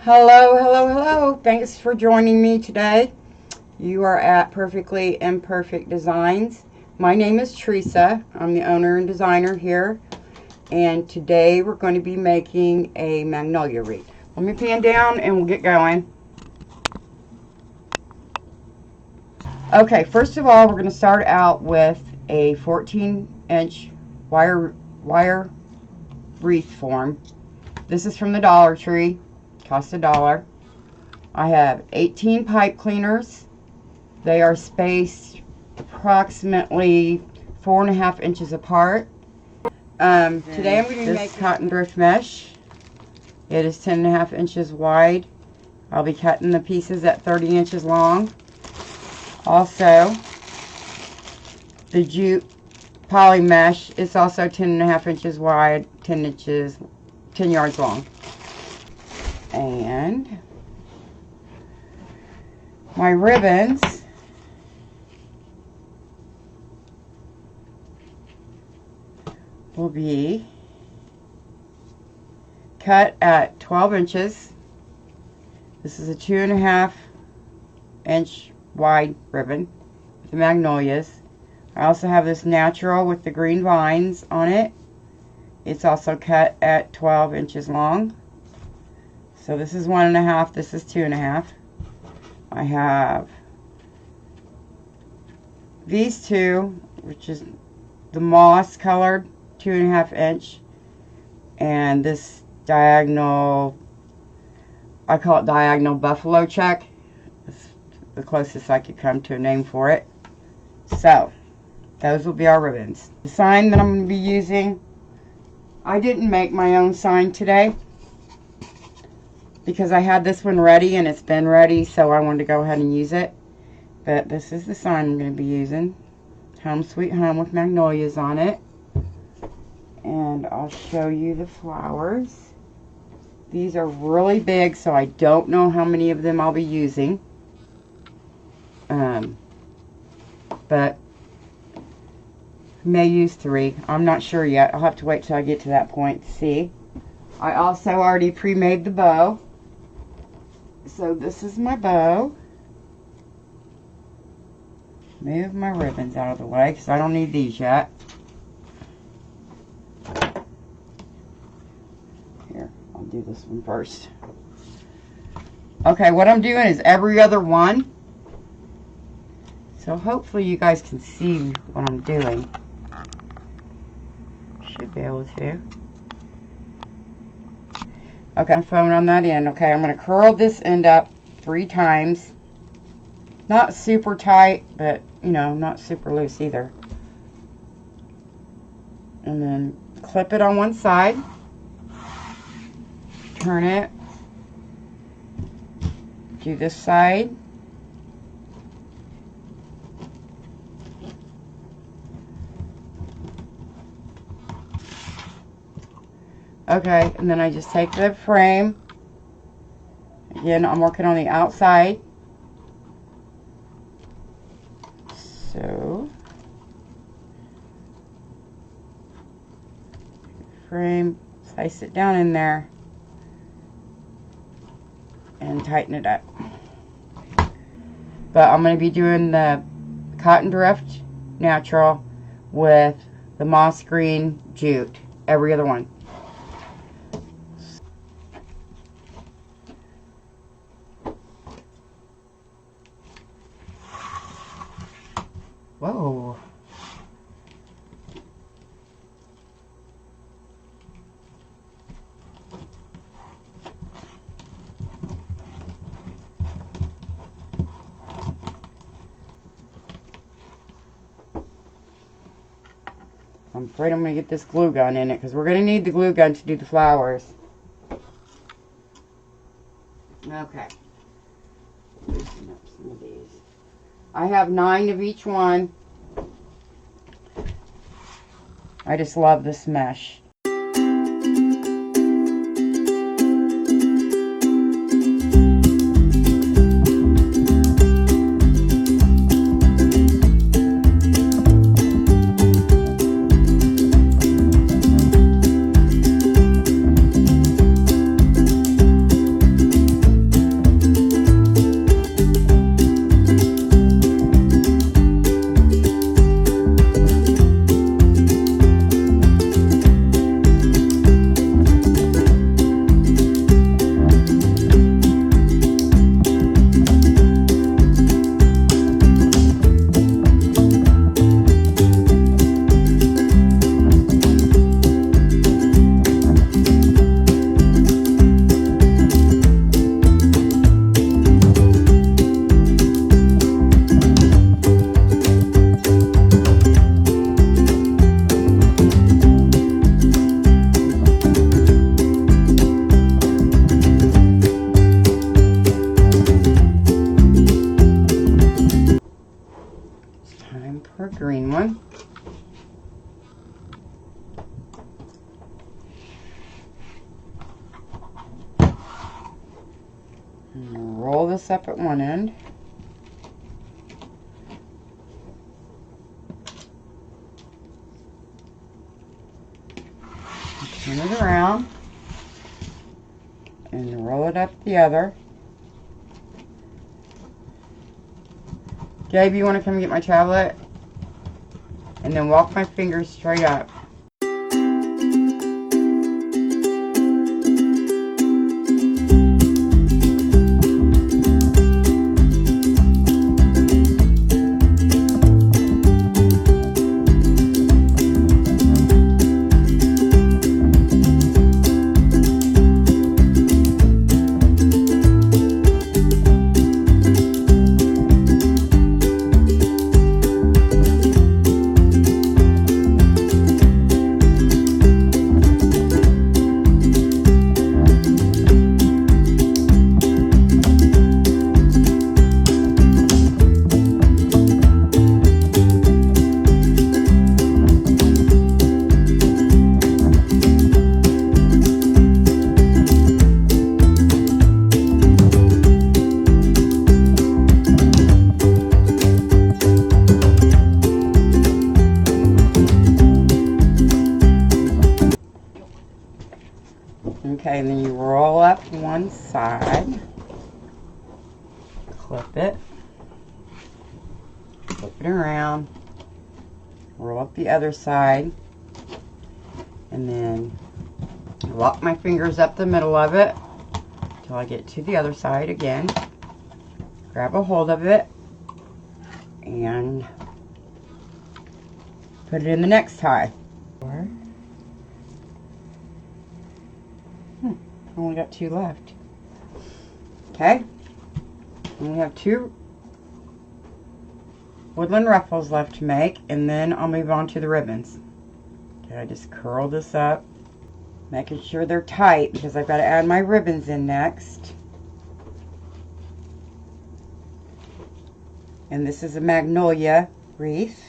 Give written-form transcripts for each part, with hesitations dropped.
Hello, hello, hello. Thanks for joining me today. You are at Perfectly Imperfect Designs. My name is Teresa. I'm the owner and designer here. And today we're going to be making a magnolia wreath. Let me pan down and we'll get going. Okay, first of all, we're going to start out with a 14-inch wire wreath form. This is from the Dollar Tree. Cost $1. I have 18 pipe cleaners. They are spaced approximately 4.5 inches apart. Today I'm going to make cotton drift mesh. It is 10.5 inches wide. I'll be cutting the pieces at 30 inches long. Also, the jute poly mesh is also 10.5 inches wide, 10 yards long. And my ribbons will be cut at 12 inches. This is a 2.5 inch wide ribbon with the magnolias. I also have this natural with the green vines on it. It's also cut at 12 inches long. So this is 1.5, this is 2.5. I have these two, which is the moss colored 2.5 inch, and this diagonal, I call it diagonal buffalo check. It's the closest I could come to a name for it. So those will be our ribbons. The sign that I'm going to be using, I didn't make my own sign today because I had this one ready and it's been ready, so I wanted to go ahead and use it. But this is the sign I'm going to be using. Home Sweet Home with magnolias on it. And I'll show you the flowers. These are really big, so I don't know how many of them I'll be using. But may use 3. I'm not sure yet. I'll have to wait till I get to that point to see. I also already pre-made the bow. So this is my bow. Move my ribbons out of the way because I don't need these yet. Here, I'll do this one first. Okay, what I'm doing is every other one. So hopefully you guys can see what I'm doing. Should be able to. Okay, I'm phone on that end. Okay, I'm going to curl this end up 3 times. Not super tight, but, you know, not super loose either. And then clip it on one side. Turn it. Do this side. Okay, and then I just take the frame. Again, I'm working on the outside. So, frame, slice it down in there, and tighten it up. But I'm going to be doing the cotton drift natural with the moss green jute, every other one. Whoa. I'm afraid I'm going to get this glue gun in it because we're going to need the glue gun to do the flowers. Okay. Loosen up some of these. I have 9 of each one. I just love this mesh. roll this up at one end. Turn it around and roll it up the other. Gabe, you want to come get my tablet? And then walk my fingers straight up. Okay, and then you roll up one side, clip it, flip it around, roll up the other side, and then walk my fingers up the middle of it until I get to the other side again. Grab a hold of it and put it in the next tie. I only got two left. Okay. And we have two woodland ruffles left to make, and then I'll move on to the ribbons. Okay, I just curl this up, making sure they're tight because I've got to add my ribbons in next. And this is a Magnolia wreath.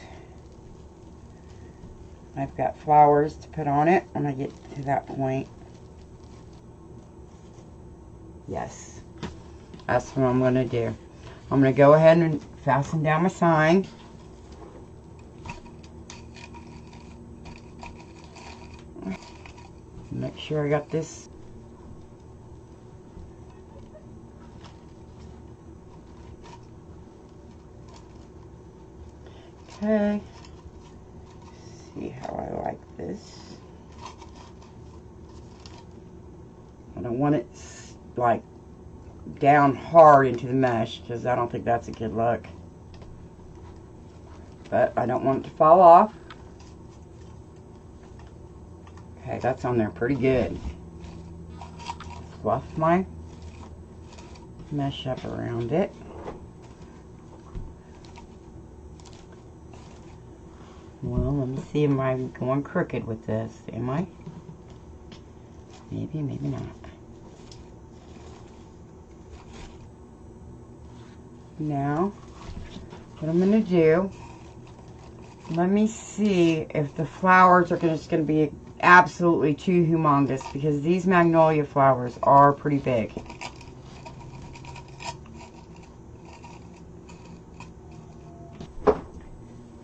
I've got flowers to put on it when I get to that point. Yes, that's what I'm going to do. I'm going to go ahead and fasten down my sign. Make sure I got this. Okay. See how I like this. I don't want it like down hard into the mesh because I don't think that's a good look, but I don't want it to fall off. Okay, that's on there pretty good. Fluff my mesh up around it. Well, let me see, am I going crooked with this? Am I? Maybe, maybe not. Now, what I'm going to do, let me see if the flowers are just going to be absolutely too humongous, because these Magnolia flowers are pretty big.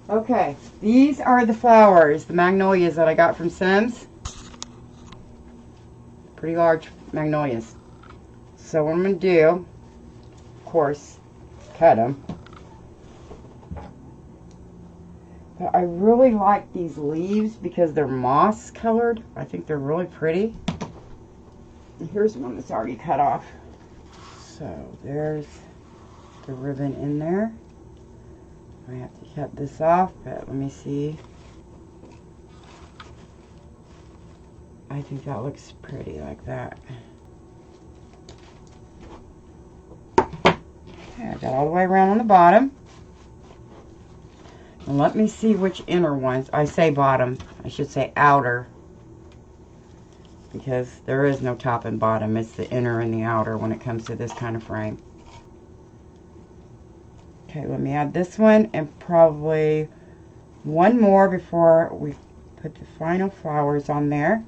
Okay, these are the flowers, the Magnolias that I got from Sims. Pretty large Magnolias. So what I'm going to do, of course, cut them. But I really like these leaves because they're moss colored. I think they're really pretty. And here's one that's already cut off. So there's the ribbon in there. I have to cut this off, but let me see. I think that looks pretty like that. Okay, I got all the way around on the bottom. And let me see which inner ones. I say bottom, I should say outer, because there is no top and bottom. It's the inner and the outer when it comes to this kind of frame. Okay, let me add this one and probably one more before we put the final flowers on there.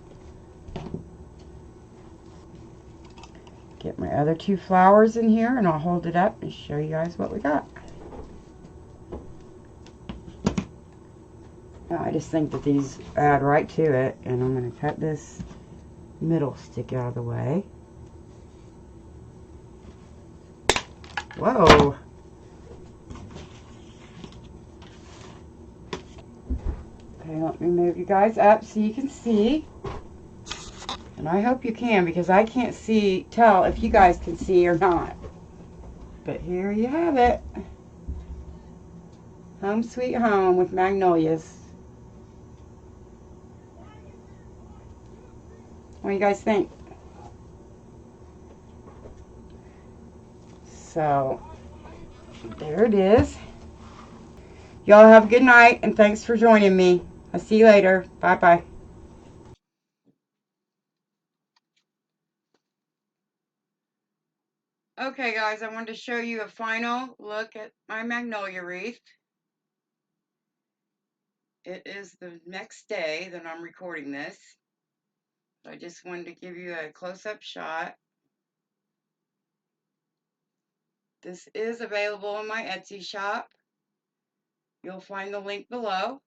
Get my other two flowers in here and I'll hold it up and show you guys what we got. Now I just think that these add right to it, and I'm going to cut this middle stick out of the way. Whoa! Okay, let me move you guys up so you can see. And I hope you can, because I can't tell if you guys can see or not. But here you have it. Home sweet home with magnolias. What do you guys think? So, there it is. Y'all have a good night, and thanks for joining me. I'll see you later. Bye-bye. Okay, guys, I wanted to show you a final look at my magnolia wreath. It is the next day that I'm recording this. I just wanted to give you a close-up shot. This is available in my Etsy shop. You'll find the link below.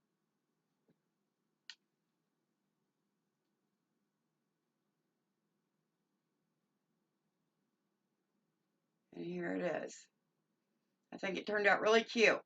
And here it is. I think it turned out really cute.